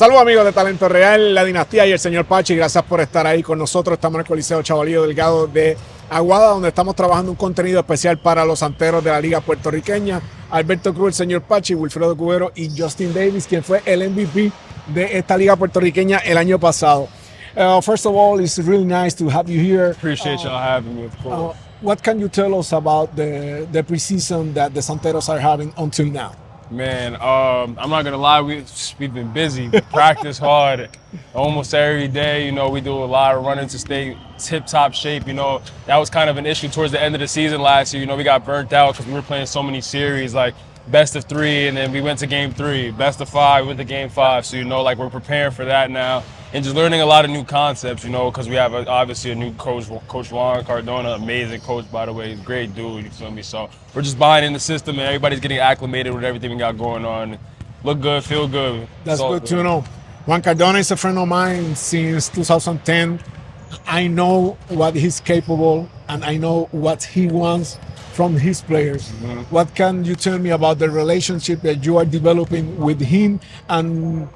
Saludos amigos de Talento Real, la dinastía y el señor Pachi, gracias por estar ahí con nosotros. Estamos en el Coliseo Chavalillo Delgado de Aguada, donde estamos trabajando un contenido especial para los Santeros de la Liga Puertorriqueña. Alberto Cruz, el señor Pachi, Wilfredo Cubero y Justin Davis, quien fue el MVP de esta Liga Puertorriqueña el año pasado. First of all, it's really nice to have you here. Appreciate y'all having me, of course. What can you tell us about the preseason that the Santeros are having until now? Man, I'm not gonna lie, we've been busy. We practice hard almost every day. You know, we do a lot of running to stay tip-top shape. You know, that was kind of an issue towards the end of the season last year. You know, we got burnt out because we were playing so many series, like best of 3, and then we went to game 3, best of 5, went to game 5. So, you know, like we're preparing for that now. And just learning a lot of new concepts, you know, because we have obviously a new coach, Coach Juan Cardona, amazing coach, by the way. He's a great dude, you feel me? So we're just buying in the system, and everybody's getting acclimated with everything we got going on. Look good, feel good. That's good to know. Juan Cardona is a friend of mine since 2010. I know what he's capable, and I know what he wants from his players. Mm-hmm. What can you tell me about the relationship that you are developing with him, and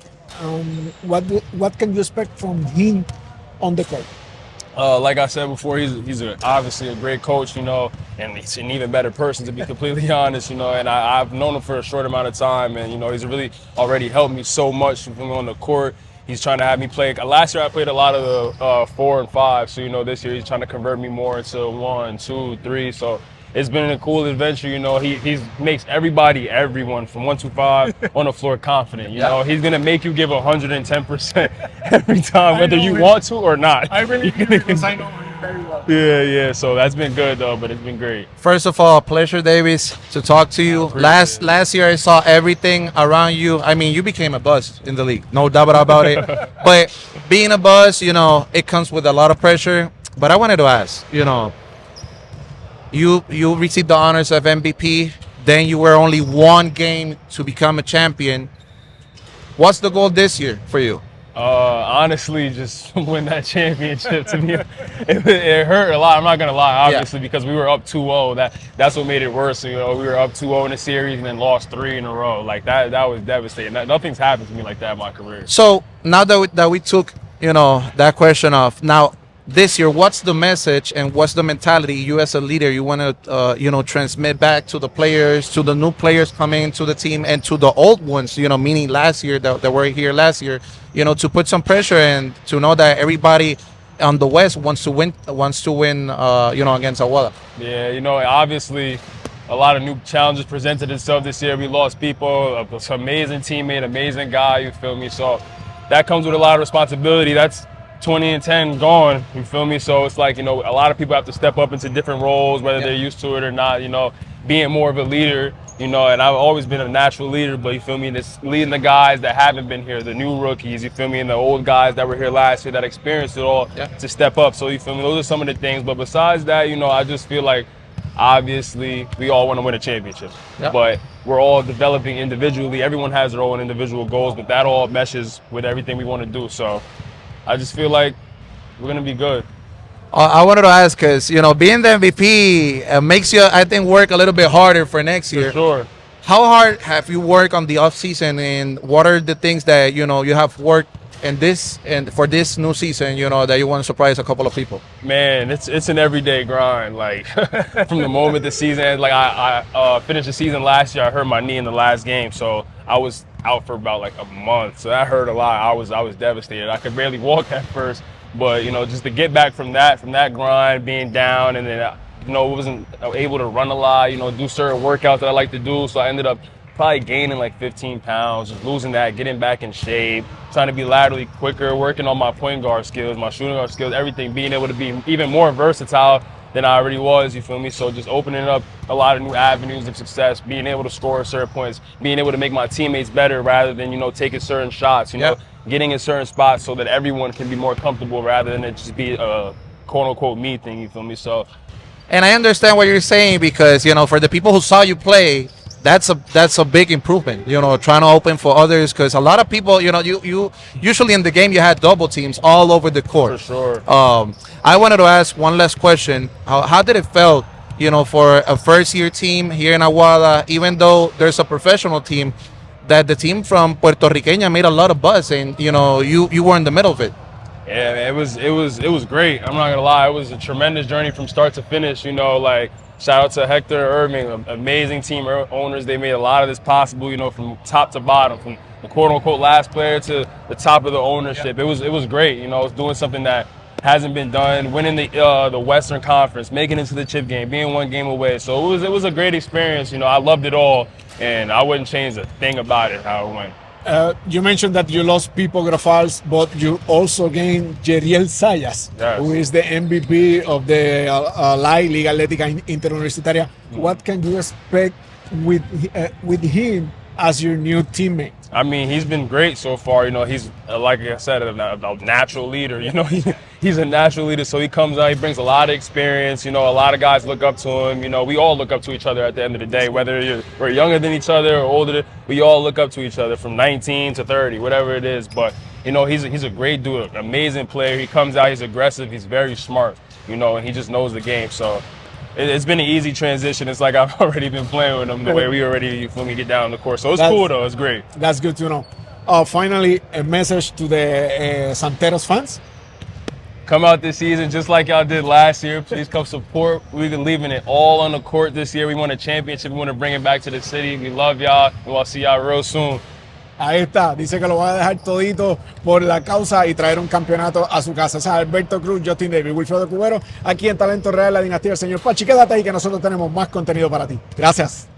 what can you expect from him on the court? Like I said before, he's obviously a great coach, you know, and he's an even better person, to be completely honest, you know. And I've known him for a short amount of time, and you know, he's really already helped me so much from on the court. He's trying to have me play. Last year I played a lot of the 4 and 5, so you know, this year he's trying to convert me more into 1, 2, 3. So it's been a cool adventure, you know. He makes everyone from 1 to 5 on the floor confident. You know, he's gonna make you give 110% every time, whether you want to or not. I really do, because I know him very well. Yeah. So that's been good though, but it's been great. First of all, pleasure, Davis, to talk to you. Last year I saw everything around you. I mean, you became a buzz in the league, no doubt about it. But being a buzz, you know, it comes with a lot of pressure. But I wanted to ask, you know, you received the honors of MVP. Then you were only 1 game to become a champion. What's the goal this year for you? Honestly, just win that championship. To me, it hurt a lot. I'm not gonna lie, obviously, because we were up 2-0. That's what made it worse. You know, we were up 2-0 in the series and then lost 3 in a row. Like that was devastating. Nothing's happened to me like that in my career. So now that we took, you know, that question off, now this year, what's the message and what's the mentality you as a leader you want to, you know, transmit back to the players, to the new players coming into the team, and to the old ones, you know, meaning last year that were here last year, you know, to put some pressure and to know that everybody on the West wants to win, you know, against Aguada. Yeah, you know, obviously a lot of new challenges presented itself this year. We lost people, an amazing teammate, amazing guy, you feel me? So that comes with a lot of responsibility. That's 20 and 10 gone, you feel me? So it's like, you know, a lot of people have to step up into different roles, whether they're used to it or not, you know, being more of a leader, you know, and I've always been a natural leader, but you feel me, this leading the guys that haven't been here, the new rookies, you feel me, and the old guys that were here last year that experienced it all to step up. So you feel me, those are some of the things. But besides that, you know, I just feel like obviously we all want to win a championship, but we're all developing individually. Everyone has their own individual goals, but that all meshes with everything we want to do. So I just feel like we're going to be good. I wanted to ask, because, you know, being the MVP makes you, I think, work a little bit harder for next year. For sure. How hard have you worked on the offseason, and what are the things that, you know, you have worked in this and for this new season, you know, that you want to surprise a couple of people? Man, it's an everyday grind. Like from the moment the season ends, like I finished the season last year, I hurt my knee in the last game. So I was out for about like a month. So that hurt a lot. I was devastated. I could barely walk at first, but you know, just to get back from that grind, being down, and then you know, wasn't able to run a lot, you know, do certain workouts that I like to do. So I ended up probably gaining like 15 pounds, just losing that, getting back in shape, trying to be laterally quicker, working on my point guard skills, my shooting guard skills, everything, being able to be even more versatile than I already was, you feel me? So just opening up a lot of new avenues of success, being able to score certain points, being able to make my teammates better rather than, you know, taking certain shots, you know, getting in certain spots so that everyone can be more comfortable rather than it just be a quote-unquote me thing, you feel me? So, and I understand what you're saying, because, you know, for the people who saw you play, that's a big improvement, you know, trying to open for others, because a lot of people, you know, you usually in the game you had double teams all over the court. For sure. I wanted to ask one last question. How did it feel, you know, for a first year team here in Aguada, even though there's a professional team, that the team from Puertorriqueña made a lot of buzz, and you know, you were in the middle of it. Yeah, man, it was great. I'm not gonna lie, it was a tremendous journey from start to finish. You know, like shout out to Hector Irving, amazing team owners. They made a lot of this possible. You know, from top to bottom, from the quote unquote last player to the top of the ownership. It was great. You know, it's doing something that hasn't been done. Winning the Western Conference, making it to the chip game, being one game away. So it was a great experience. You know, I loved it all, and I wouldn't change a thing about it how it went. You mentioned that you lost Pipo Grafals, but you also gained Jeriel Sayas, Yes. who is the MVP of the Liga Atlética Interuniversitaria. What can you expect with him as your new teammate? I mean, he's been great so far. You know, he's like I said, a natural leader. You know, he's a natural leader. So he comes out, he brings a lot of experience. You know, a lot of guys look up to him. You know, we all look up to each other at the end of the day, whether we're younger than each other or older. We all look up to each other from 19 to 30, whatever it is. But you know, he's a great dude, an amazing player. He comes out, he's aggressive, he's very smart. You know, and he just knows the game. So it's been an easy transition. It's like I've already been playing with him the way we already when we get down the court. So it's cool though. It's great. That's good to know. Finally, a message to the Santeros fans. Come out this season just like y'all did last year. Please come support. We're leaving it all on the court this year. We want a championship. We want to bring it back to the city. We love y'all. And we'll see y'all real soon. Ahí está, dice que lo va a dejar todito por la causa y traer un campeonato a su casa. Ese es Alberto Cruz, Justin Davis, Wilfredo Cubero, aquí en Talento Real, la dinastía del señor Pachi. Quédate ahí que nosotros tenemos más contenido para ti. Gracias.